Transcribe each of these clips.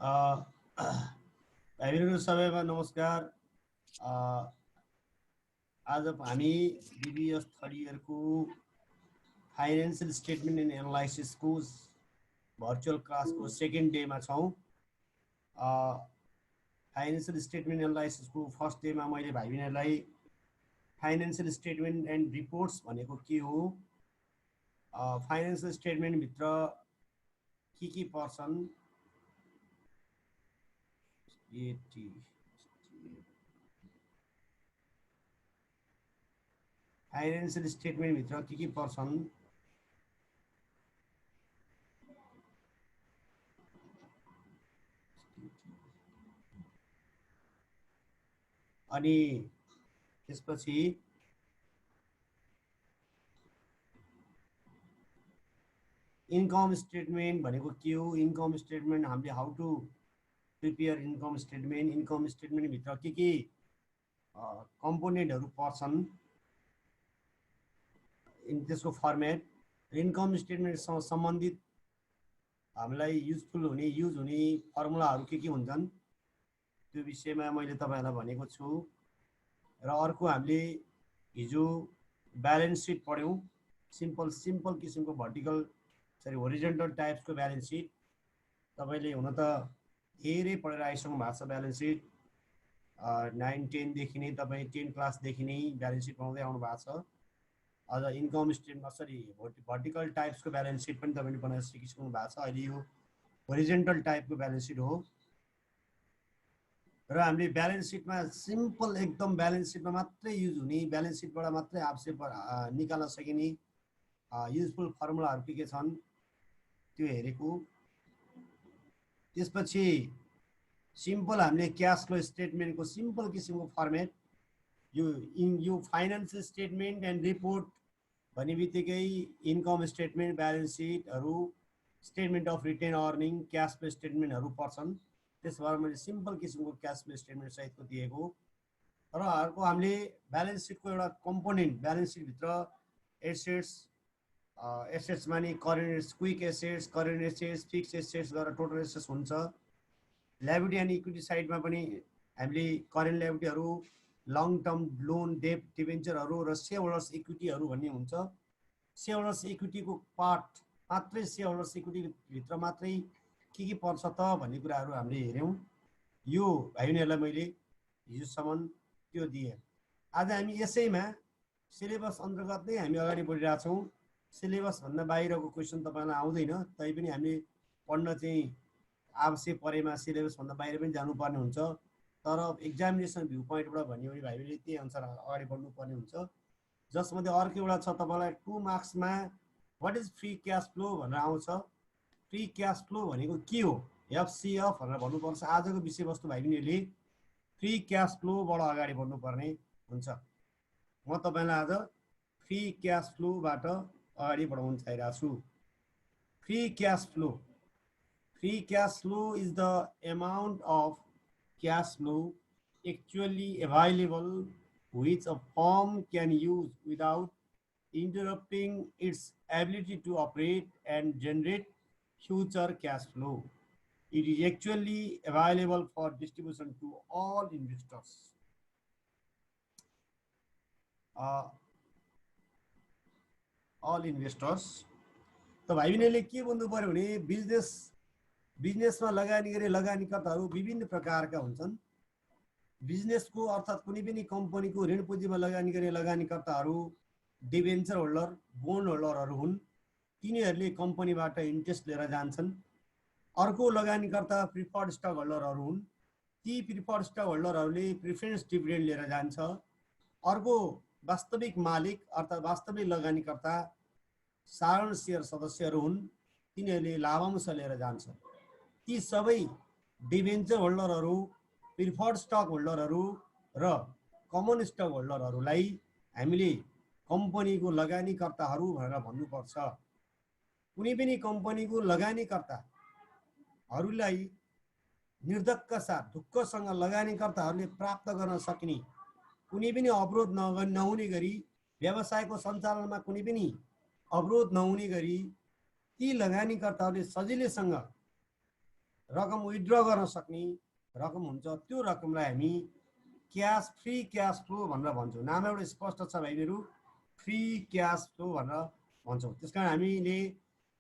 भाइबहरुहरू सबैमा नमस्कार। आज हामी BBS थर्ड इयरको फाइनेन्शियल स्टेटमेन्ट एन्ड एनालाइसिसको भर्चुअल क्लासको सेकेन्ड डेमा छौँ। फाइनेन्शियल स्टेटमेन्ट एनालाइसिसको फर्स्ट डेमा मैले भाइबहरुलाई फाइनेन्शियल स्टेटमेन्ट एन्ड रिपोर्ट्स भनेको के हो, फाइनेन्शियल स्टेटमेन्टभित्र के पर्छन्, फाइनेन्शियल स्टेटमेन्टभित्र के पर्छन्, अनि त्यसपछि इन्कम स्टेटमेन्ट भनेको के हो, इन्कम स्टेटमेन्ट हामीले हाउ टु प्रिपेयर इन्कम स्टेटमेन्टभित्र के कम्पोनेन्टहरू पर्छन्, त्यसको फर्मेट, इन्कम स्टेटमेन्टसँग सम्बन्धित हामीलाई युज हुने फर्मुलाहरू के हुन्छन् त्यो विषयमा मैले तपाईहरुलाई भनेको छु। र अर्को हामीले हिजो ब्यालेन्स सिट पढ्यौं, सिम्पल किसिमको होरिजन्टल टाइप्सको ब्यालेन्स सिट। तपाईले हुन त धेरै पढेर आइसक्नु भएको छ ब्यालेन्स सिट, 9-10 देखि नै तपाई 10 क्लास देखि नै ब्यालेन्स सिट पढाउँदै आउनु भएको छ। अझ इन्कम स्टेटमेन्ट भर्टिकल टाइप्सको ब्यालेन्स सिट पनि तपाईले बनाउन सिकिसक्नु भएको छ। अहिले यो होरिजन्टल टाइपको ब्यालेन्स सिट हो र हामीले ब्यालेन्स सिटमा सिम्पल एकदम ब्यालेन्स सिटमा मात्रै युज हुने, ब्यालेन्स सिटबाट मात्रै आवश्यक निकाल्न सकिने युजफुल फर्मुलाहरू के छन् त्यो हेरेको। त्यसपछि सिम्पल हामीले क्याश फ्लो स्टेटमेन्टको सिम्पल किसिमको फर्मेट, यो फाइनान्शियल स्टेटमेन्ट एन्ड रिपोर्ट भन्ने बित्तिकै इन्कम स्टेटमेन्ट, ब्यालेन्स सिटहरू, statement of retain earning, cash flow स्टेटमेन्टहरू पर्छन्। त्यसबाट मैले सिम्पल किसिमको क्याश फ्लो स्टेटमेन्ट सहितको दिएको। र अर्को हामीले ब्यालेन्स सिटको एउटा कम्पोनेन्ट, ब्यालेन्स सिटभित्र एसेट्स माने current quick assets, current assets, fix assets गरेर टोटल एसेट्स हुन्छ। लायबिलिटी एन्ड इक्विटी साइडमा पनि हामीले करेन्ट लायबिलिटीहरू, लङ टर्म लोन, डेट, डिबेन्चरहरू र सेयरहोल्डर्स इक्विटीहरू भन्ने हुन्छ। सेयरहोल्डर्स इक्विटीको पार्ट मात्रै, सेयरहोल्डर्स इक्विटीभित्र मात्रै के पर्छ त भन्ने कुराहरू हामीले हेर्यौं। यो भाइबहरुलाई मैले हिजोसम्म त्यो दिएँ। आज हामी यसैमा सिलेबस अन्तर्गत नै हामी अगाडि बढिरहेका छौँ। सिलेबस भन्दा बाहिरको क्वेसन तपाईलाई आउँदैन, तैपनि हामीले पढ्न चाहिँ आवश्यक परेमा सिलेबस भन्दा बाहिर पनि जानुपर्ने हुन्छ। तर एक्जामिनेसन भ्यू पोइन्टबाट भन्यो भने भाइबहरुले त्यही अनुसार अगाडि बढ्नुपर्ने हुन्छ। जसमध्ये अर्को एउटा छ तपाईलाई 2 मार्क्समा what is free cash flow भनेर आउँछ। फ्री क्याश फ्लो भनेको के हो, एफसीएफ भनेर भन्नुपर्छ। आजको विषयवस्तु भाइबहरुले फ्री क्याश फ्लोबाट अगाडि बढ्नुपर्ने हुन्छ। म तपाईलाई आज फ्री क्याश फ्लोबाट अगाडि बढाउन चाहिरहेको छु। Free cash flow, free cash flow is the amount of cash flow actually available which a firm can use without interrupting its ability to operate and generate future cash flow. It is actually available for distribution to all investors. All investors. तो भाइबहरुले के भन्नु पर्यो भने बिजनेसमा लगानी गरे लगानीकर्ताहरू विभिन्न प्रकारका हुन्छन्। बिजनेसको अर्थात् कुनै पनि कम्पनीको ऋण पुँजीमा लगानी गरे लगानीकर्ताहरू डिबेन्चर होल्डर, बोन्ड होल्डरहरू हुन्। तिनीहरूले कम्पनीबाट इन्ट्रेस्ट लिएर जान्छन्। अर्को लगानीकर्ता प्रिफर्ड स्टक होल्डरहरू हुन्। ती प्रिफर्ड स्टक होल्डरहरूले प्रिफरेन्स डिभिडेन्ड लिएर जान्छ। अर्को वास्तविक मालिक अर्थात् वास्तविक लगानीकर्ता साधारण शेयर सदस्यहरू हुन्। तिनीहरूले लाभांश लिएर जान्छ। ती सबै डिबेन्चर होल्डरहरू, प्रिफर्ड स्टक होल्डरहरू र कमन स्टक होल्डरहरूलाई हामीले कम्पनीको लगानीकर्ताहरू भनेर भन्नुपर्छ। कुनै पनि कम्पनीको लगानीकर्ताहरूलाई निर्धक्क साथ ढुक्कसँग लगानीकर्ताहरूले प्राप्त गर्न सक्ने, कुनै पनि अवरोध नहुने गरी, व्यवसायको सञ्चालनमा कुनै पनि अवरोध नहुने गरी ती लगानीकर्ताहरूले सजिलैसँग रकम विथड्र गर्न सक्ने रकम हुन्छ, त्यो रकमलाई हामी फ्री क्याश फ्लो भनेर भन्छौँ। नाम एउटा स्पष्ट छ भाइहरू, फ्री क्याश फ्लो भनेर भन्छौँ। त्यसकारण हामीले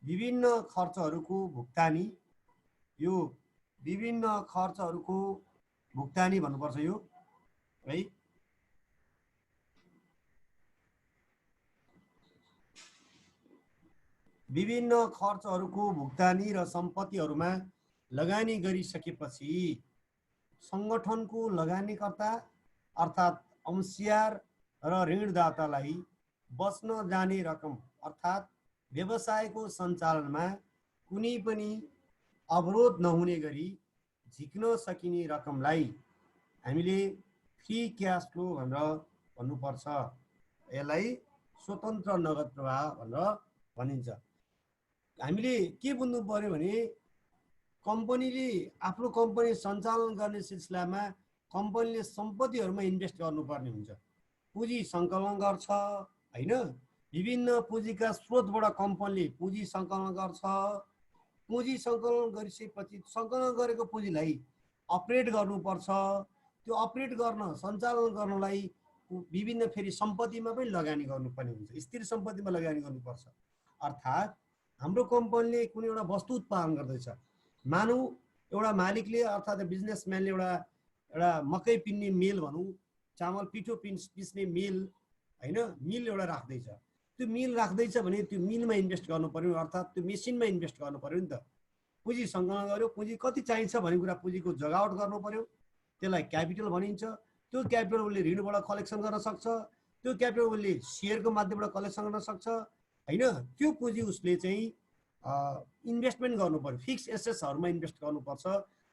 विभिन्न खर्चहरूको भुक्तानी, यो विभिन्न खर्चहरूको भुक्तानी भन्नुपर्छ यो है। विभिन्न खर्चहरूको भुक्तानी र सम्पत्तिहरूमा लगानी गरिसकेपछि सङ्गठनको लगानीकर्ता अर्थात् अंशियार र ऋणदातालाई बच्न जाने रकम अर्थात् व्यवसायको सञ्चालनमा कुनै पनि अवरोध नहुने गरी झिक्न सकिने रकमलाई हामीले फ्री क्याश फ्लो भनेर भन्नुपर्छ। यसलाई स्वतन्त्र नगद प्रवाह भनेर भनिन्छ। हामीले के बुझ्नु पर्यो भने कम्पनीले आफ्नो कम्पनी सञ्चालन गर्ने सिलसिलामा कम्पनीले सम्पत्तिहरूमा इन्भेस्ट गर्नुपर्ने हुन्छ। पुँजी सङ्कलन गर्छ हैन, विभिन्न पुँजीका स्रोतबाट कम्पनीले पुँजी सङ्कलन गर्छ। पुँजी सङ्कलन गरिसकेपछि सङ्कलन गरेको पुँजीलाई अपरेट गर्नुपर्छ। त्यो अपरेट गर्न सञ्चालन गर्नलाई विभिन्न फेरि सम्पत्तिमा पनि लगानी गर्नुपर्ने हुन्छ, स्थिर सम्पत्तिमा लगानी गर्नुपर्छ। अर्थात् हाम्रो कम्पनीले कुनै एउटा वस्तु उत्पादन गर्दैछ, मानौ एउटा मालिकले अर्थात् बिजनेसम्यानले एउटा मकै पिन्ने मिल भनौँ, चामल पिठो पिस्ने मिल हैन, मिल एउटा राख्दैछ। त्यो मिल राख्दैछ भने त्यो मिलमा इन्भेस्ट गर्नु पर्यो, अर्थात् त्यो मेसिनमा इन्भेस्ट गर्नु पर्यो नि त। पुँजी सङ्कलन गर्यो, पुँजी कति चाहिन्छ भन्ने कुरा पुँजीको जगावट गर्नु पर्यो, त्यसलाई क्यापिटल भनिन्छ। त्यो क्यापिटल उसले ऋणबाट कलेक्सन गर्न सक्छ, त्यो क्यापिटल उसले सेयरको माध्यमबाट कलेक्सन गर्न सक्छ हैन। त्यो पुँजी उसले चाहिँ इन्भेस्टमेन्ट गर्नु पर्यो, फिक्स एसेट्सहरूमा इन्भेस्ट गर्नुपर्छ,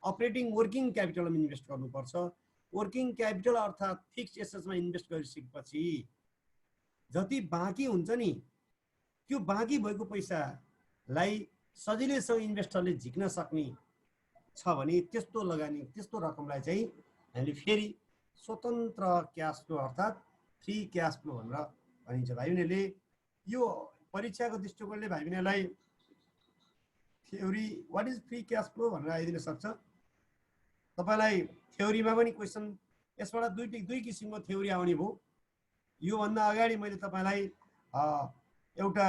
अपरेटिङ वर्किङ क्यापिटलमा इन्भेस्ट गर्नुपर्छ। वर्किङ क्यापिटल अर्थात् फिक्स एसेट्समा इन्भेस्ट गरिसकेपछि जति बाँकी हुन्छ नि, त्यो बाँकी भएको पैसालाई सजिलैसँग इन्भेस्टरले झिक्न सक्ने छ भने त्यस्तो लगानी, त्यस्तो रकमलाई चाहिँ हामीले फेरि स्वतन्त्र क्याश फ्लो अर्थात् फ्री क्याश फ्लो भनेर भनिन्छ। भाइ बहिनीले यो परीक्षाको दृष्टिकोणले भाइ बहिनीलाई theory what is free cash flow भनेर आइदिन सक्छ। तपाईँलाई थ्योरीमा पनि क्वेसन यसबाट दुई किसिमको थ्योरी आउने भयो। योभन्दा अगाडि मैले तपाईँलाई एउटा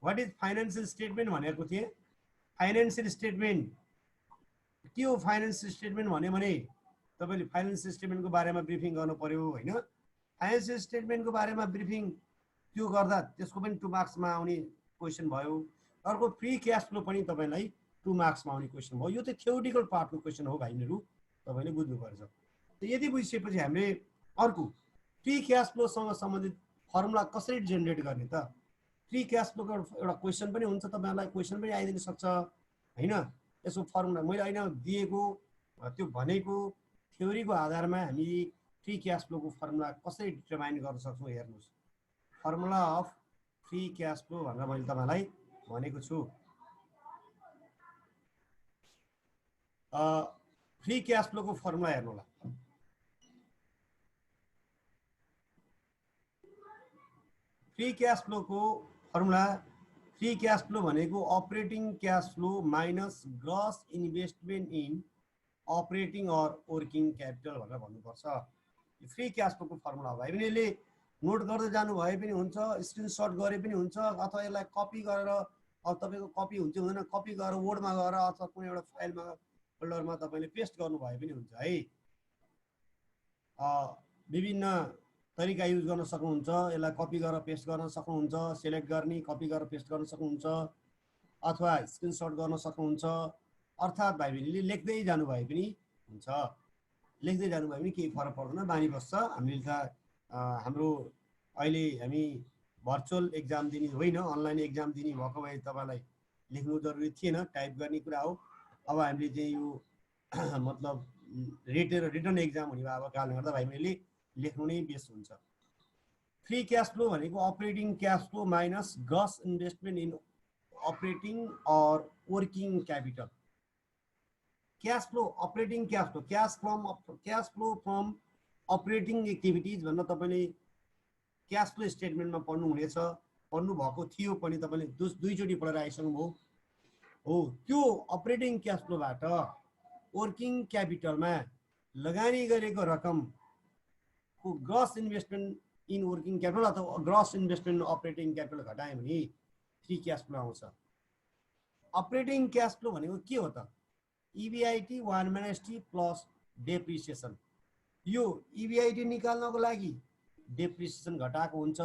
वाट इज फाइनेन्सियल स्टेटमेन्ट भनेको थिएँ। फाइनेन्सियल स्टेटमेन्ट के हो? फाइनेन्सियल स्टेटमेन्ट भने तपाईँले फाइनेन्सियल स्टेटमेन्टको बारेमा ब्रिफिङ गर्नु पर्यो होइन। फाइनेन्सियल स्टेटमेन्टको बारेमा ब्रिफिङ त्यो गर्दा त्यसको पनि 2 मार्क्समा आउने क्वेसन भयो। अर्को फ्री क्याश फ्लो पनि तपाईँलाई 2 मार्क्समा आउने क्वेसन भयो। यो चाहिँ थ्योरिटिकल पार्टको क्वेसन हो भाइहरू, तपाईँले बुझ्नुपर्छ। यदि बुझिसकेपछि हामीले अर्को फ्री क्याश फ्लोसँग सम्बन्धित फर्मुला कसरी जेनेरेट गर्ने त? फ्री क्याश फ्लोको एउटा क्वेसन पनि हुन्छ, तपाईँहरूलाई क्वेसन पनि आइदिन सक्छ होइन। यसको फर्मुला मैले अहिले दिएको त्यो भनेको थ्योरीको आधारमा हामी फ्री क्याश फ्लोको फर्मुला कसरी डिटरमाइन गर्न सक्छौँ हेर्नुहोस्। Formula of free cash flow भनेर मैले तपाईँलाई भनेको छु। फ्री क्याश फ्लोको फर्मुला हेर्नु होला। फ्री क्याश फ्लोको फर्मुला, फ्री क्याश फ्लो भनेको operating cash flow minus gross investment in operating or working capital भनेर भन्नुपर्छ। फ्री क्याश फ्लोको फर्मुला हो। भाइ बहिनीले नोट गर्दै जानु भए पनि हुन्छ, स्क्रिनसट गरे पनि हुन्छ, अथवा यसलाई कपी गरेर, अब तपाईँको कपी हुन्छ हुँदैन, कपी गरेर वर्डमा गएर अथवा कुनै एउटा फाइलमा फोल्डरमा तपाईँले पेस्ट गर्नु भए पनि हुन्छ है। विभिन्न तरिका युज गर्न सक्नुहुन्छ। यसलाई कपी गरेर पेस्ट गर्न सक्नुहुन्छ, सेलेक्ट गर्ने कपी गरेर पेस्ट गर्न सक्नुहुन्छ, अथवा स्क्रिनसट गर्न सक्नुहुन्छ। अर्थात् भाइ बहिनीले लेख्दै जानु भए पनि हुन्छ, लेख्दै जानु भए पनि केही फरक पर्दैन, बानी बस्छ। हामीले त हाम्रो अहिले हामी भर्चुअल एक्जाम दिने होइन, अनलाइन एक्जाम दिने भएको भए तपाईँलाई लेख्नु जरुरी थिएन, टाइप गर्ने कुरा हो। अब हामीले चाहिँ यो मतलब रिटर्न एक्जाम हुने भएको कारणले गर्दा भाइ बहिनीले लेख्नु नै बेस्ट हुन्छ। फ्री क्याश फ्लो भनेको operating cash flow minus gross investment in operating or working capital. Cash flow, operating cash flow, cash flow from operating activities भनेर तपाईँले क्याश फ्लो स्टेटमेन्टमा पढ्नुहुनेछ, पढ्नुभएको थियो पनि, तपाईँले दुईचोटि पढेर आइसक्नुभयो हो। त्यो अपरेटिङ क्याश फ्लोबाट वर्किङ क्यापिटलमा लगानी गरेको रकमको gross investment in working capital अथवा gross investment in operating capital घटायो भने फ्री क्यास फ्लो आउँछ। अपरेटिङ क्यास फ्लो भनेको के हो त? EBIT 1-T plus depreciation. यो EBIT निकाल्नको लागि डेप्रिसिएसन घटाएको हुन्छ,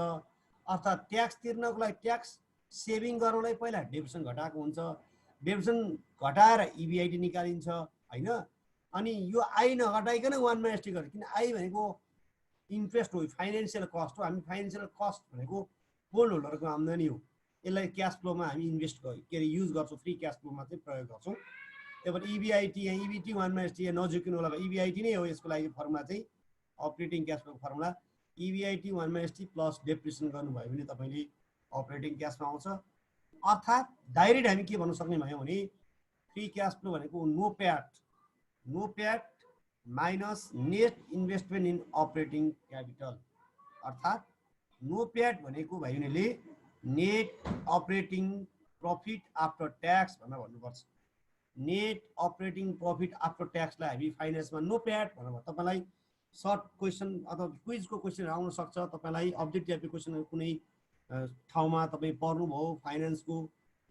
अर्थात् ट्याक्स तिर्नको लागि ट्याक्स सेभिङ गर्नलाई पहिला डेप्रिसिएसन घटाएको हुन्छ, डेप्रिसिएसन घटाएर EBIT निकालिन्छ हैन। अनि यो आई नघटाइकन 1-T गर्छ, किन आई भनेको इन्ट्रेस्ट हो, फाइनेन्सियल कस्ट हो। हामी फाइनेन्सियल कस्ट भनेको बोन्ड होल्डरको आम्दानी हो, यसलाई क्यास फ्लोमा हामी इन्भेस्ट के अरे युज गर्छौँ, फ्री क्यास फ्लोमा चाहिँ प्रयोग गर्छौँ। त्यही भएर EBIT या EBT 1-T नजिकिनु होला, EBIT नै हो यसको लागि फर्मुला चाहिँ, अपरेटिङ क्यास फ्लोको formula. EBIT 1-T plus depreciation गर्नुभयो भने तपाईँले अपरेटिङ क्यासमा आउँछ। अर्थात् डाइरेक्ट हामी के भन्न सक्ने भयो भने फ्री क्यास फ्लो भनेको NOPAT minus net investment in operating capital. अर्थात् नो प्याट भनेको भाइ बहिनीले net operating profit after tax भनेर भन्नुपर्छ। नेट अपरेटिङ प्रफिट आफ्टर ट्याक्सलाई हामी फाइनेन्समा नो प्याट भनेर, तपाईँलाई सर्ट क्वेसन अथवा क्विजको क्वेसनहरू आउन सक्छ, तपाईँलाई अब्जेक्टिभ टाइपको क्वेसनहरू कुनै ठाउँमा तपाईँ पढ्नुभयो, फाइनेन्सको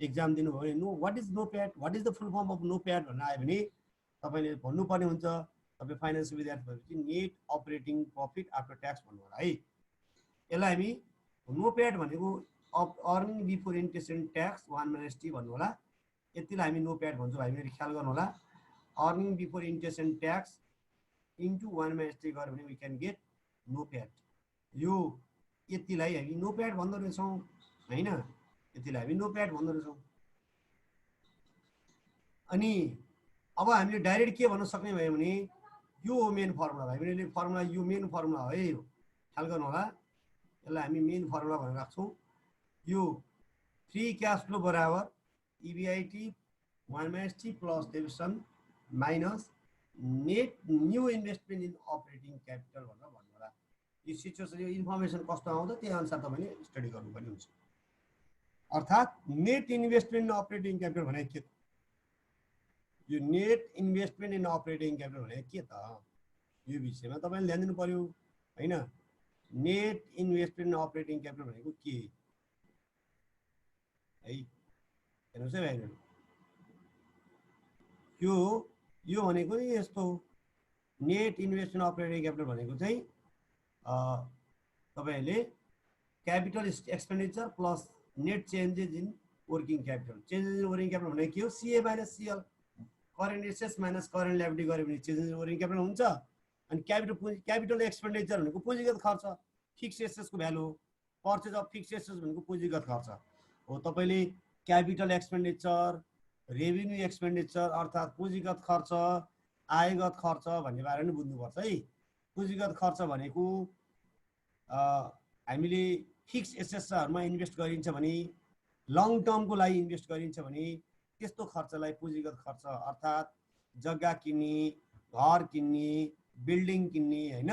एक्जाम दिनुभयो भने no what is NOPAT, what is the full form of NOPAT भनेर आयो भने तपाईँले भन्नुपर्ने हुन्छ। तपाईँ फाइनेन्सको विद्यार्थी भएपछि net operating profit after tax भन्नु होला है। यसलाई हामी नो प्याट भनेको earning before interest and tax 1-T भन्नु होला। यतिलाई हामी नो प्याट भन्छौँ, हामीले ख्याल गर्नु होला। Earning before interest and tax into 1-T गऱ्यो भने वी क्यान गेट नो प्याट। यो यतिलाई हामी नो प्याट भन्दो रहेछौँ हैन, यतिलाई हामी नो प्याट भन्दो रहेछौँ। अनि अब हामीले डाइरेक्ट के भन्न सक्ने भयो भने यो हो मेन फर्मुला, भाइ बहिनीले फर्मुला यो मेन फर्मुला हो है, यो ख्याल गर्नु होला। यसलाई हामी मेन फर्मुला भनेर राख्छौँ। यो फ्री क्यास फ्लो बराबर EBIT 1-T plus depreciation minus net new investment in operating capital भनेर भन्नु होला। यो सिचुएसन यो इन्फर्मेसन कस्तो आउँछ त्यही अनुसार तपाईँले स्टडी गर्नुपर्ने हुन्छ। अर्थात् net investment in operating capital भनेको के त? यो net investment in operating capital भनेको के त? यो विषयमा तपाईँले ध्यान दिनु पर्यो हैन। Net investment in operating capital भनेको के है, हेर्नुहोस् है भाइहरू। यो भनेको नि यस्तो हो, नेट इन्भेस्टमेन्ट अपरेटिङ क्यापिटल भनेको चाहिँ तपाईँहरूले capital expenditure plus net changes in working capital. Changes in working capital भनेको के हो? CA minus CL, current assets minus current liability गऱ्यो भने चेन्जेस इन वर्किङ क्यापिटल हुन्छ। अनि क्यापिटल एक्सपेन्डिचर भनेको पुँजीगत खर्च, फिक्स एसेट्सको भ्यालु हो। पर्चेज अफ फिक्स एसेट्स भनेको पुँजीगत खर्च हो। तपाईँले क्यापिटल एक्सपेन्डिचर, रेभिन्यू एक्सपेन्डिचर अर्थात् पुँजीगत खर्च, आयगत खर्च भन्ने बारेमा बुझ्नुपर्छ है। पुँजीगत खर्च भनेको हामीले फिक्स एसेट्सहरूमा इन्भेस्ट गरिन्छ भने, लङ टर्मको लागि इन्भेस्ट गरिन्छ भने त्यस्तो खर्चलाई पुँजीगत खर्च अर्थात् जग्गा किन्ने, घर किन्ने, बिल्डिङ किन्ने हैन,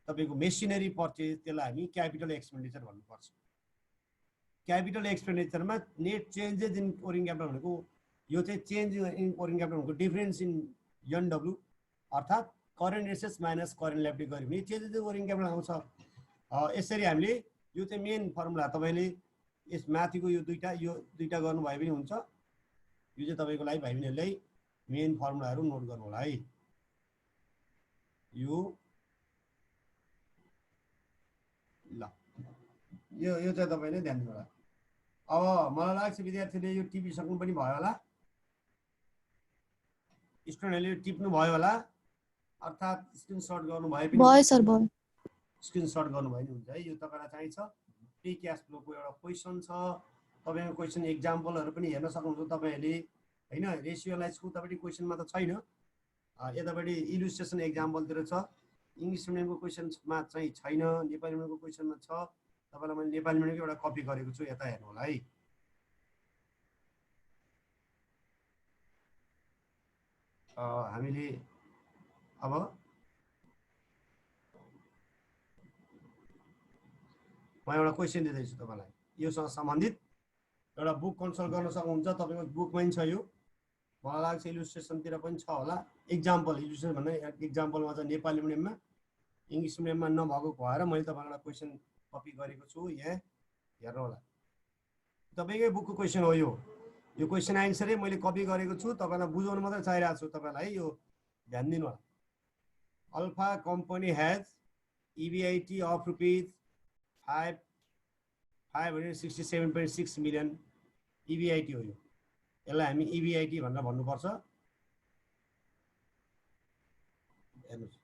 तपाईँको मेसिनरी पर्चेज, त्यसलाई हामी क्यापिटल एक्सपेन्डिचर भन्नुपर्छ। क्यापिटल एक्सपेन्डिचरमा net changes in working capital भनेको यो चाहिँ चेन्ज इन वर्किङ क्यापिटल भनेको डिफरेन्स इन NW अर्थात् current assets minus current liability गऱ्यो भने चेन्जेस इन वर्किङ क्यापिटल आउँछ। यसरी हामीले यो चाहिँ मेन फर्मुला, तपाईँले यस माथिको यो दुईटा गर्नुभयो भने हुन्छ। यो चाहिँ तपाईँको लागि भाइ बहिनीहरूलाई मेन फर्मुलाहरू नोट गर्नु होला है। यो चाहिँ तपाईँले ध्यान दिनु होला। अब मलाई लाग्छ विद्यार्थीले यो टिपिसक्नु पनि भयो होला, स्टुडेन्टहरूले टिप्नु भयो होला, अर्थात् स्क्रिनसट गर्नुभयो पनि भयो सर, भयो स्क्रिनसट गर्नुभयो नि हुन्छ है। यो तपाईँलाई चाहिन्छ फ्री क्यास फ्लोको एउटा क्वेसन छ, तपाईँको क्वेसन एक्जाम्पलहरू पनि हेर्न सक्नुहुन्छ तपाईँहरूले हैन। रेसियोलाइजको उतापट्टि क्वेसनमा त छैन, यतापट्टि इलुस्ट्रेसन एक्जाम्पलतिर छ। इङ्ग्लिस मिडियमको क्वेसनमा चाहिँ छैन, नेपाली मिडियमको क्वेसनमा छ। तपाईँलाई मैले नेपाली मिडियमको एउटा कपी गरेको छु, यता हेर्नु होला है। हामीले अब म एउटा क्वेसन दिँदैछु तपाईँलाई, योसँग सम्बन्धित एउटा बुक कन्सल्ट गर्न सक्नुहुन्छ। तपाईँको बुकमै छ यो, मलाई लाग्छ इलुस्ट्रेसनतिर पनि छ होला एक्जाम्पल इलुस्ट्रेसन भन्ने एक्जाम्पलमा चाहिँ नेपाली मिडियममा इङ्ग्लिस मिडियममा नभएको भएर मैले तपाईँलाई क्वेसन कपी गरेको छु यहाँ हेर्नु होला तपाईँकै बुकको क्वेसन हो यो क्वेसन एन्सरै मैले कपी गरेको छु तपाईँलाई बुझाउन मात्रै चाहिरहेको छु तपाईँलाई यो ध्यान दिनु होला alpha company has EBIT of rupees 567.6 million EBIT हो यो यसलाई हामी EBIT भनेर भन्नुपर्छ हेर्नुस्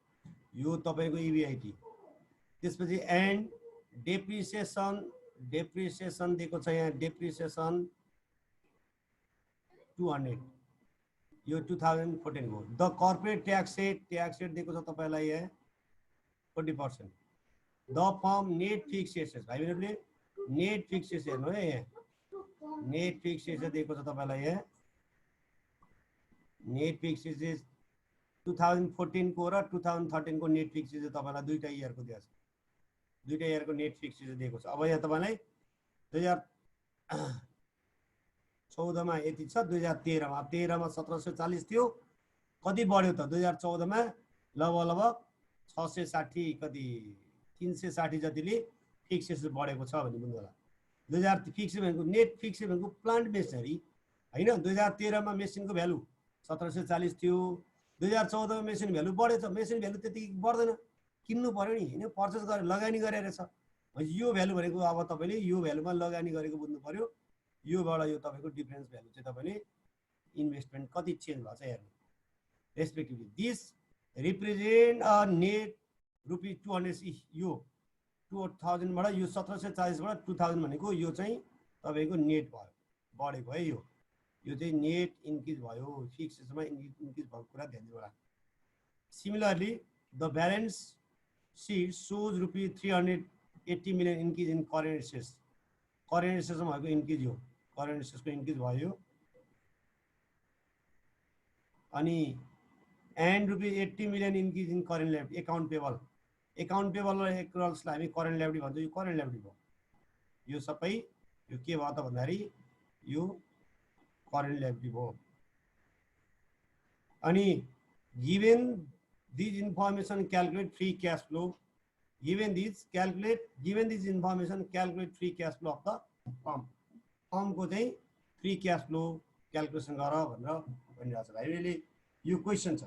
यो तपाईको EBIT त्यसपछि एन्ड डेप्रिसिएसन दिएको छ यहाँ डेप्रिसिएसन 200 यो 2014 को द कर्पोरेट ट्याक्स रेट दिएको छ तपाईलाई यहाँ 40% the form net fix assets भाइ बहिनीहरुले नेट फिक्स एसेट्स हेर्नु है यहाँ नेट फिक्स एसेट्स दिएको छ तपाईलाई यहाँ नेट फिक्स एसेट्स 2014 को र 2013 को नेट फिक्स एसेट्स तपाईलाई दुईटा इयरको दिएको छ दुईटा इयरको नेट फिक्स एसेट्स दिएको छ अब यहाँ तपाईलाई 2014 मा यति छ 2013 मा 13 मा 1740 थियो कति बढ्यो त 2014 मा लगभग 660 कति 360 जतिले फिक्स एसेट्स बढेको छ भन्ने बुझ्नु होला 2000 फिक्स भनेको नेट फिक्स भनेको प्लान्ट मेसिनरी हैन 2013 मा मेसिनको भ्यालु 1740 थियो 2014 मा मेसिन भ्यालु बढेछ मेसिन भ्यालु त्यति बढ्दैन किन्नु पर्यो नि हैन पर्चेस गरे लगानी गरेर छ यो भ्यालु भनेको अब तपाईले यो भ्यालुमा लगानी गरेको बुझ्नु पर्यो योबाट यो तपाईको डिफरेन्स भ्यालु चाहिँ तपाईले इन्भेस्टमेन्ट कति चेन्ज भएको छ हेर्नु respectively this represent a net rupee 200 यो 2000 बाट यो 1740 बाट 2000 भनेको यो चाहिँ तपाईको नेट भयो बढेको है यो चाहिँ नेट इन्क्रिज भयो फिक्समा इन्क्रिज भएको कुरा ध्यान दिनु होला similarly the balance sheet shows rupee 380 million increase in current assets मा भएको इन्क्रिज हो करेन्ट एसेट्स को इन्क्रिज भयो अनि and rupee 80 million increase in current liability account payable र एक्रुअल्सलाई हामी करेन्ट लायबिलिटी भन्छौँ यो करेन्ट लायबिलिटी भयो यो सबै यो के भयो त भन्दाखेरि यो करेन्ट लायबिलिटी भयो अनि given this information calculate free cash flow given this information calculate free cash flow of the firm को चाहिँ फ्री क्याश फ्लो क्याल्कुलेसन गर भनेर भनिरहेको छ भाइले यो क्वेशन छ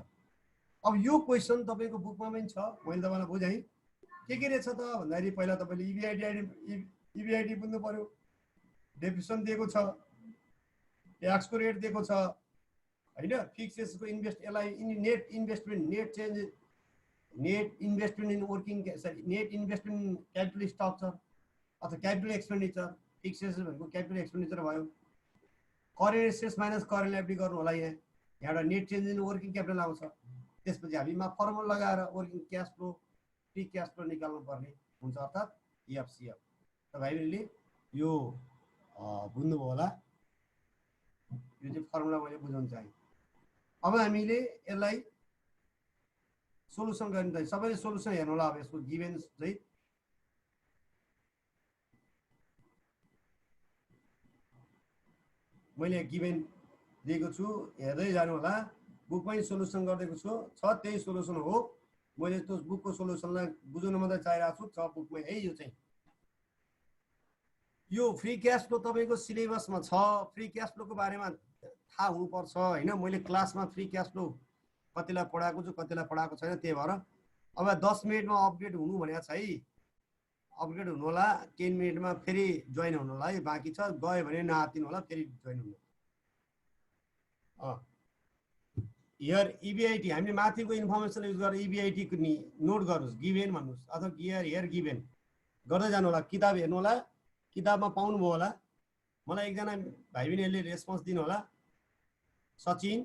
अब यो क्वेशन तपाईको बुकमा पनि छ मैले तपाईलाई बुझाइ के रहेछ त भन्दाखेरि पहिला तपाईले EBIT बुझ्नु पर्यो डेफिनेसन दिएको छ ट्याक्स को रेट दिएको छ हैन फिक्स एसेट्स को इन्भेस्ट एलाई net investment net investment in working net investment capital structure अथवा क्यापिटल एक्सपेन्डिचर फिक्स एसेट्स भनेको क्यापिटल एक्सपेन्डिचर भयो current assets minus current liability गर्नु होला यहाँबाट net change in working capital आउँछ त्यसपछि हामीमा फर्मुला लगाएर working cash flow free cash flow निकाल्नु पर्ने हुन्छ अर्थात् EFCF त भाइले यो बुझ्नुभयो होला यो चाहिँ फर्मुला मैले बुझाउन चाहे अब हामीले यसलाई सोलुसन गर्ने त सबैले सोलुसन हेर्नु होला अब यसको गिभन चाहिँ मैले गिभन दिएको छु हेर्दै जानु होला बुकमै सोलुसन गर्दैको छु छ त्यही सोलुसन हो मैले त्यो बुकको सोलुसनलाई बुझाउन मात्रै चाहिरहेको छु छ बुकमै है यो चाहिँ यो फ्री क्याश फ्लो तपाईको सिलेबसमा छ फ्री क्याश फ्लोको बारेमा थाहा हुनुपर्छ हैन मैले क्लासमा फ्री क्याश फ्लो कतिलाई पढाएको छु कतिलाई पढाएको छैन त्यही भएर अब 10 मिनेटमा अपडेट हुनु भनेको छ है अपडेट हुनु होला 10 मिनेटमा फेरि जोइन हुनु होला है बाँकी छ गयो भने नआतिनु होला फेरि जोइन हुनु हियर EBIT हामीले माथिको इन्फर्मेसन युज गरेर EBIT को नोट गर्नुस् गिभन भन्नुस् अथवा हियर गिभन गर्दै जानु होला किताब हेर्नु होला किताबमा पाउनु भयो होला मलाई एकजना भाइ बहिनीहरुले रेस्पोन्स दिनु होला सचिन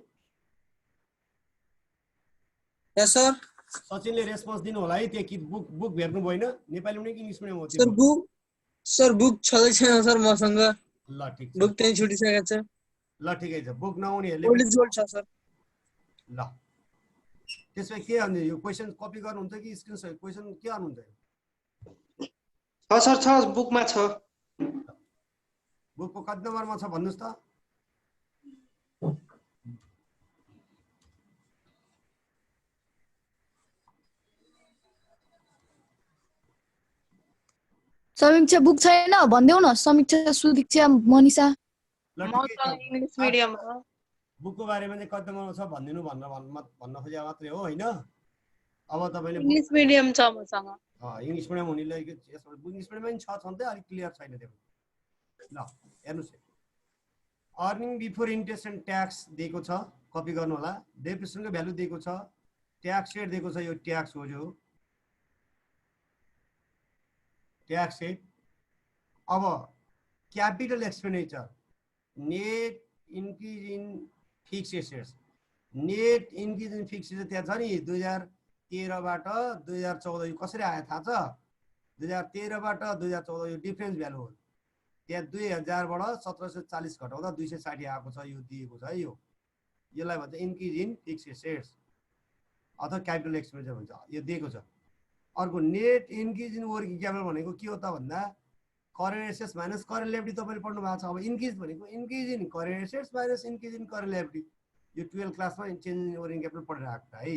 यस सर सचिनले रेस्पोन्स दिनु होला है त्यो कि बुक हेर्नु भएन नेपाली मिडियम कि इङ्ग्लिस मिडियम हो सर बुक छँदै छैन सर मसँग ल ठीक छ बुक चाहिँ छुटिसकेको छ ल ठिकै छ बुक नहुनेहरुले ओल्ड छ सर ल त्यसमा के भन्नु यो क्वेशन कपी गर्नुहुन्छ कि स्क्रिनशट क्वेशन के गर्नुहुन्छ सर छ बुकमा छ बुकको कति नम्बरमा छ भन्नुस् त समीक्षा बुक छैन भन्देऊ न समीक्षा सुदीक्षा मनिषा ल म ठिकै त छ इङ्ग्लिस मिडियम हो बुकको बारेमा चाहिँ कतिमा छ भनिदिनु भन्न खोजे मात्रै हो हैन अब तपाईले इङ्ग्लिस मिडियम छ मसँग इङ्ग्लिस मिडियम हुनेले इङ्ग्लिस मिडियममा नि छ छँदै अलिक क्लियर छैन त्यो ल हेर्नुस् earning before interest and tax दिएको छ कपी गर्नु होला डेप्रिसिएसनको भ्यालु दिएको छ ट्याक्स रेट दिएको छ यो ट्याक्स हो जो ट्याक्स रेट अब capital expenditure net increase in fix assets net increase in fix assets त्यहाँ छ नि 2013 बाट 2014 यो कसरी आयो थाहा छ 2013 बाट 2014 यो डिफरेन्स भ्यालु हो त्यहाँ 2000 बाट 1740 घटाउँदा 260 आएको छ यो दिएको छ यो यसलाई भन्छ इन्क्रिज इन फिक्स एसेट्स अथवा क्यापिटल एक्सपेन्डिचर भन्छ यो दिएको छ अर्को net increase in working capital भनेको के हो त भन्दा current assets minus current liability तपाईले पढ्नु भएको छ अब इन्क्रिज भनेको increase in current assets minus increase in current liability यो 12 क्लासमा चेन्ज इन वर्किङ क्यापिटल पढेर आएको छ है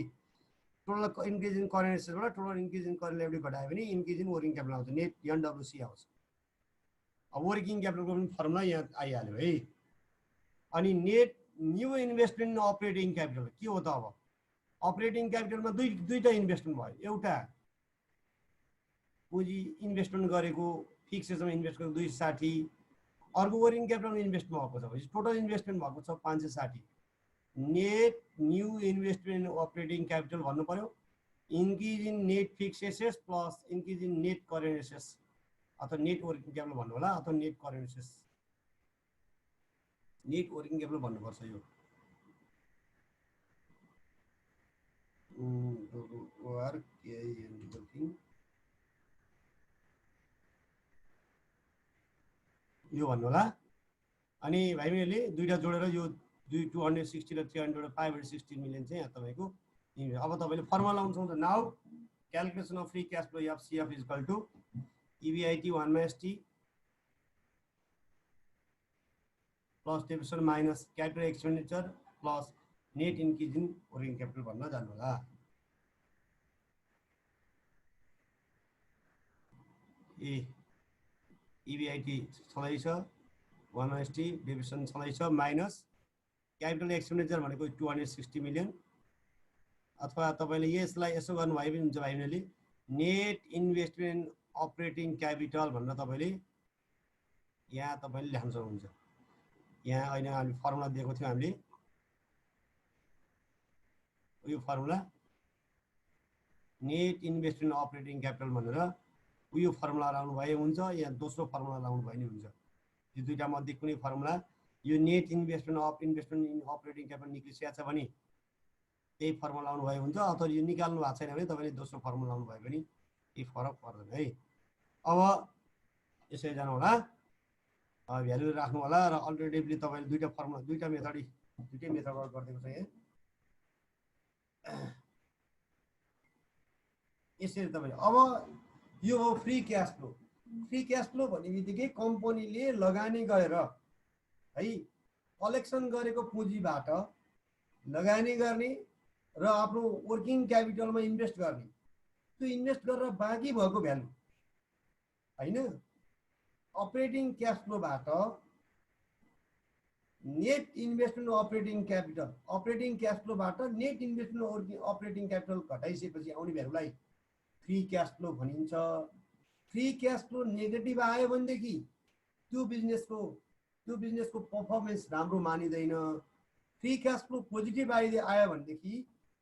टोटल इन्क्रिज इन करेन्ट एसेट्सबाट total increase in current liability घटायो भने इन्क्रिज इन वर्किङ क्यापिटल आउँछ नेट एनडब्ल्युसी आउँछ अब वर्किङ क्यापिटलको पनि फर्मुला यहाँ आइहाल्यो है अनि net new investment in operating capital के हो त अब अपरेटिङ क्यापिटलमा दुईटा इन्भेस्टमेन्ट भयो एउटा पुँजी इन्भेस्टमेन्ट गरेको फिक्स एसेटमा इन्भेस्ट गरेको 260 अर्को वर्किङ क्यापिटलमा इन्भेस्ट भएको छ टोटल इन्भेस्टमेन्ट भएको छ 560 net new investment in operating capital भन्नु पर्यो increase in net fix assets plus increase in net current assets अथवा नेट वर्किङ क्यापिटल भन्नु होला अथवा net current assets net working capital भन्नुपर्छ यो यो भन्नु होला अनि भाइ बहिनीले दुईटा जोडेर यो 260 र 300 560 मिलियन चाहिँ यहाँ तपाईको अब तपाईले फर्मुला लाउन सक्नुहुन्छ now calculation of free cash flow FCF is equal to EBIT 1/ST plus depreciation minus capital expenditure plus net increase in working capital भन्न जान्नु होला EBIT छँदैछ 1/ST डेप्रिसिएसन छँदैछ माइनस क्यापिटल एक्सपेन्डिचर भनेको 260 मिलियन अथवा तपाईले यसलाई यसो गर्नु भए पनि हुन्छ भाइ बहिनीले नेट इन्भेस्टमेन्ट अपरेटिङ क्यापिटल भनेर तपाईले यहाँ तपाईले लेख्न सक्नुहुन्छ यहाँ अहिले हामी फर्मुला दिएको थियौं हामीले यो formula net investment operating capital भनेर यो फर्मुला लाउनु भए हुन्छ या दोस्रो फर्मुला लाउनु भए नि हुन्छ यो दुईटा मध्ये कुनै फर्मुला यो net investment in operating capital निक्लिसकेको छ भने त्यही फर्मुला लाउनु भए हुन्छ अथवा यो निकाल्नु भएको छैन भने तपाईले दोस्रो फर्मुला लाउनु भए पनि केही फरक पर्दैन है अब यसरी जानु होला भ्यालु राख्नु होला र अल्टरनेटिभली तपाईले दुईटा फर्मुला दुईटा मेथडबाट गरिदिएको छ यहाँ यसरी तपाईले अब यो हो फ्री क्याश फ्लो भन्ने बित्तिकै कम्पनीले लगानी गरेर है कलेक्सन गरेको पुँजीबाट लगानी गर्ने र आफ्नो वर्किङ क्यापिटलमा इन्भेस्ट गर्ने त्यो इन्भेस्ट गरेर बाँकी भएको भ्यालु हैन अपरेटिङ क्याश फ्लोबाट नेट इन्भेस्टमेन्ट अपरेटिङ क्याश फ्लोबाट नेट इन्भेस्टमेन्ट अपरेटिङ क्यापिटल घटाइसकेपछि आउने भ्यालुलाई फ्री क्याश फ्लो भनिन्छ फ्री क्याश फ्लो नेगेटिभ आयो भनेदेखि त्यो बिजनेसको परफर्मेन्स राम्रो मानिदैन फ्री क्याश फ्लो पोजिटिभ आयो भनेदेखि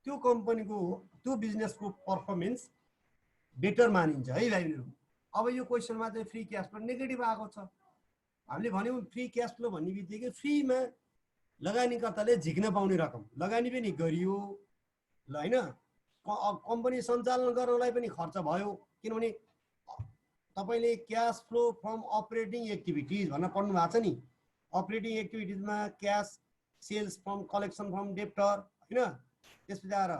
त्यो कम्पनीको त्यो बिजनेसको परफर्मेन्स बेटर मानिन्छ है भाइहरु अब यो क्वेशनमा चाहिँ फ्री क्याश फ्लो नेगेटिभ आएको छ हामीले भन्यौं फ्री क्याश फ्लो भन्ने बित्तिकै फ्रीमा लगानीकर्ताले झिक्न पाउने रकम लगानी पनि गरियो ल हैन कम्पनी सञ्चालन गर्नलाई पनि खर्च भयो किनभने तपाईले cash flow from operating activities भन्न पढ्नु भएको छ नि अपरेटिङ एक्टिभिटिजमा cash sales from collection from debtor हैन त्यसपछि आएर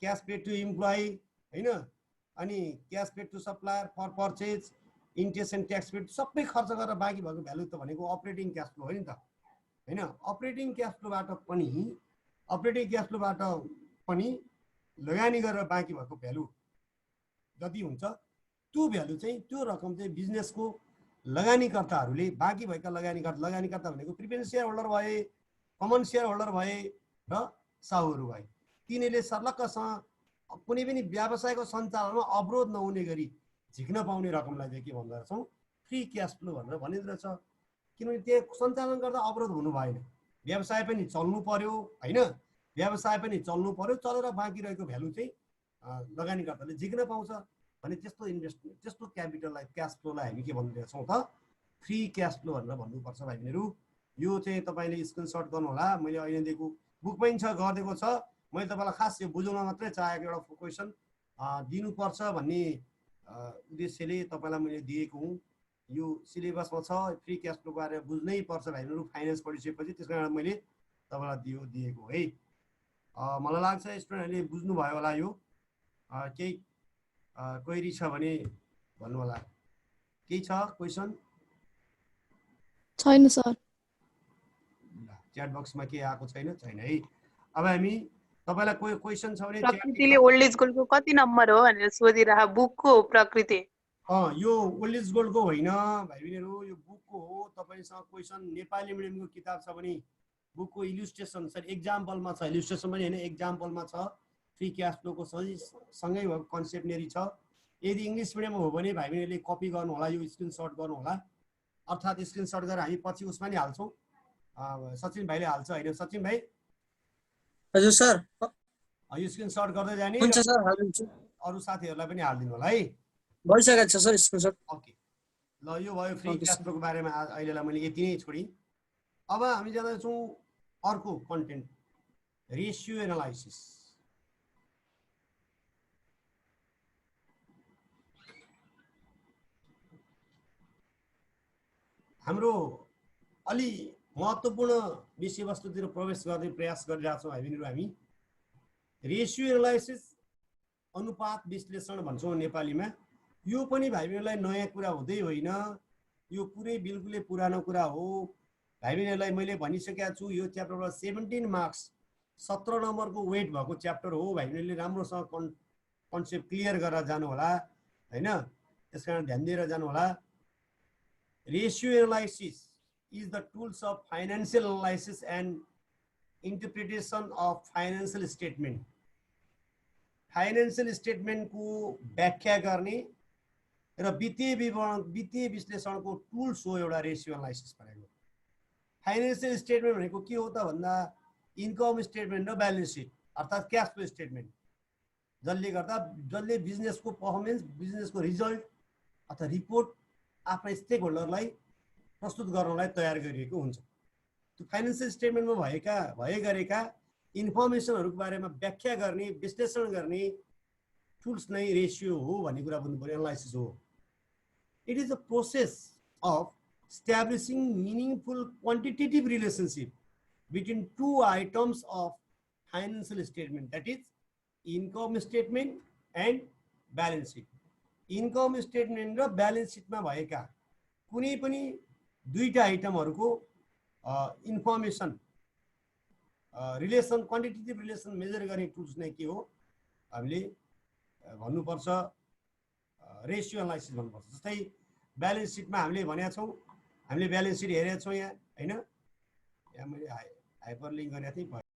क्याश पेड टु इम्प्लोइ हैन अनि cash paid to supplier for purchase interest and tax paid सबै खर्च गरेर बाँकी भएको भ्यालु त भनेको अपरेटिङ क्याश फ्लो हो नि त हैन अपरेटिङ क्याश फ्लोबाट पनि लगानी गरेर बाँकी भएको भ्यालु जति हुन्छ त्यो भ्यालु चाहिँ त्यो रकम चाहिँ बिजनेसको लगानीकर्ताहरूले बाँकी भएका लगानीकर्ता भनेको प्रिफरेन्स सेयर होल्डर भए, कमन सेयर होल्डर भए र साहुहरू भए, तिनीहरूले सर्लक्कसँग कुनै पनि व्यवसायको सञ्चालनमा अवरोध नहुने गरी झिक्न पाउने रकमलाई चाहिँ के भन्दो रहेछौँ, फ्री क्यास फ्लो भनेर भनिँदो रहेछ। किनभने त्यो सञ्चालन गर्दा अवरोध हुनु भएन, व्यवसाय पनि चल्नु पर्यो होइन, व्यवसाय पनि चल्नु पर्यो, चलेर बाँकी रहेको भ्यालु चाहिँ लगानीकर्ताले झिक्न पाउँछ भने त्यस्तो इन्भेस्टमेन्ट त्यस्तो क्यापिटललाई क्यास फ्लोलाई हामी के भनिरहेछौँ त, फ्री क्यास फ्लो भनेर भन्नुपर्छ भाइ बहिनीहरू। यो चाहिँ तपाईँले स्क्रिनसट गर्नु होला, मैले अहिले दिएको बुक पनि छ, गरिदिएको छ। मैले तपाईँलाई खास यो बुझाउन मात्रै चाहेको एउटा क्वेसन दिनुपर्छ भन्ने उद्देश्यले तपाईँलाई मैले दिएको हुँ। यो सिलेबसमा छ, फ्री क्यास फ्लो बारे बुझ्नै पर्छ भाइ बहिनीहरू, फाइनेन्स पढिसकेपछि। त्यस कारण मैले तपाईँलाई दिएको है। मलाई लाग्छ स्टुडेन्टहरूले बुझ्नुभयो होला। यो केही क्वेरी छ भने भन्नु होला। केही छ क्वेसन? छैन सर। च्याट बक्समा के आएको छैन? छैन है। अब हामी तपाईलाई कोही क्वेसन छ भने प्रकृतिले ओल्ड इज गोल्डको कति नम्बर हो भनेर सोधिरह, बुकको प्रकृति। यो ओल्ड इज गोल्डको होइन भाइ बहिनीहरू, यो बुकको हो। तपाईसँग क्वेसन नेपाली मिडियमको किताब छ भने बुकको इलुस्ट्रेसन सर एक्जाम्पलमा छ, इलुस्ट्रेसन पनि होइन एक्जाम्पलमा छ, फ्री क्यास फ्लोको सँगै भएको कन्सेप्टनेरी छ। यदि इङ्ग्लिस मिडियममा हो भने भाइ बहिनीहरूले कपी गर्नु होला, यो स्क्रिनसट गर्नु होला। अर्थात् स्क्रिनसट गरेर हामी पछि उसमा नि हाल्छौँ, सचिन भाइले हाल्छ होइन सचिन भाइ? हजुर सर। यो स्क्रिनसट गर्दै जाने, हुन्छ सर, हालिदिन्छु। अरू साथीहरूलाई पनि हालिदिनु होला है। भइसकेको छ सर स्क्रिनसट। ओके ल, यो भयो फ्री क्यास फ्लोको बारेमा अहिलेलाई मैले यति नै छोडेँ। अब हामी जाँदैछौँ अर्को कन्टेन्ट, रेसियो एनालाइसिस। हाम्रो अलि महत्त्वपूर्ण विषयवस्तुतिर प्रवेश गर्ने प्रयास गरिरहेका छौँ भाइ बहिनीहरू हामी। रेसियो एनालाइसिस, अनुपात विश्लेषण भन्छौँ नेपालीमा। यो पनि भाइ बहिनीहरूलाई नयाँ कुरा हुँदै होइन, यो पुरै बिल्कुलै पुरानो कुरा हो। भाइ बहिनीहरूलाई मैले भनिसकेको छु, यो च्याप्टरबाट 17 मार्क्स 17 नम्बरको वेट भएको च्याप्टर हो। भाइ बहिनीले राम्रोसँग कन्सेप्ट क्लियर गरेर जानु होला होइन, त्यस कारण ध्यान दिएर जानु होला। Ratio analysis is the tools of financial analysis and interpretation of financial statement. Financial स्टेटमेन्टको व्याख्या गर्ने र वित्तीय विवरण वित्तीय विश्लेषणको टुल्स हो एउटा रेसियो एनालाइसिस भनेको। फाइनेन्शियल स्टेटमेन्ट भनेको के हो त भन्दा इन्कम स्टेटमेन्ट र ब्यालेन्स सिट अर्थात् क्यास फ्लो स्टेटमेन्ट, जसले बिजनेसको पर्फर्मेन्स, बिजनेसको रिजल्ट अथवा रिपोर्ट आफ्ना स्टेक होल्डरलाई प्रस्तुत गर्नलाई तयार गरिएको हुन्छ। त्यो फाइनेन्शियल स्टेटमेन्टमा भए गरेका इन्फर्मेसनहरूको बारेमा व्याख्या गर्ने, विश्लेषण गर्ने टुल्स नै रेसियो हो भन्ने कुरा बुझ्नु पर्यो, एनालाइसिस हो। It is a process of establishing meaningful quantitative relationship between two items of financial statement, that is income statement and balance sheet. Income statement र balance sheet मा भएका कुनै पनि दुईटा आइटमहरुको information relation, quantitative relation measure गर्ने tools नै के हो हामीले भन्नुपर्छ, रेशियो एनालाइसिस भन्नुपर्छ। जस्तै ब्यालेन्स सिटमा हामीले भनेका छौं, हामीले ब्यालेन्स सिट हेरेका छौं यहाँ हैन, यहाँ मैले हाइपरलिंक गरेको थिएँ।